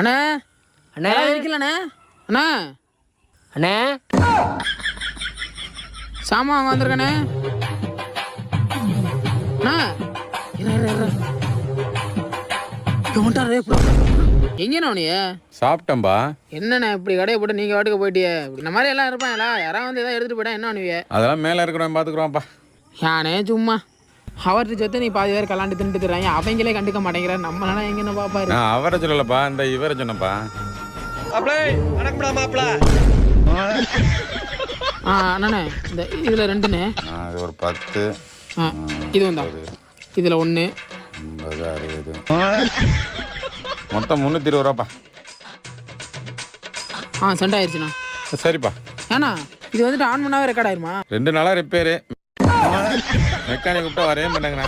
அண்ணா அண்ணே இருக்கலண்ணே. அண்ணா அண்ணே சாமான் வாங்க வந்திருக்கண்ணே. அண்ணா எங்கண்ணா நீ? சாப்பிட்டேன்பா. என்னண்ணே இப்படி கடையை போட்டு நீங்கள் வாட்டுக்கு போயிட்டியே? இப்படி இந்த மாதிரி எல்லாம் இருப்பாங்களா? யாராவது வந்து எதாவது எடுத்துகிட்டு போயிட்டா என்ன பண்ணுவிய? அதெல்லாம் மேலே இருக்கிறவன் பார்த்துக்குறோம்ப்பா. யானே சும்மா அவர்கிட்ட சேர்த்து நீ பாதி பேர் கலாண்டு தின்ட்டு தர்றாங்க, அவங்களே கண்டுக்க மாட்டேங்கிறார். நம்மளால எங்கன்னு பாப்பாரு. நான் அவரை சொல்லலப்பா, இந்த இவரை சொன்னப்பா. அண்ணே இந்த இதில் 2ண்ணே. இது ஒரு 10. இது வந்தா இதில் 1 50 60 மொத்தம் 320 ரூபாப்பா. சென்ட் ஆயிடுச்சுண்ணா. சரிப்பா. ஏண்ணா இது வந்துட்டு ஆன் பண்ணாவே ரெக்கார்ட் ஆயிருமா? 2 நாளாக ரிப்பேரு. மெக்கானிக் கூப்பிட்டா வரவே மாட்டாங்கண்ணா.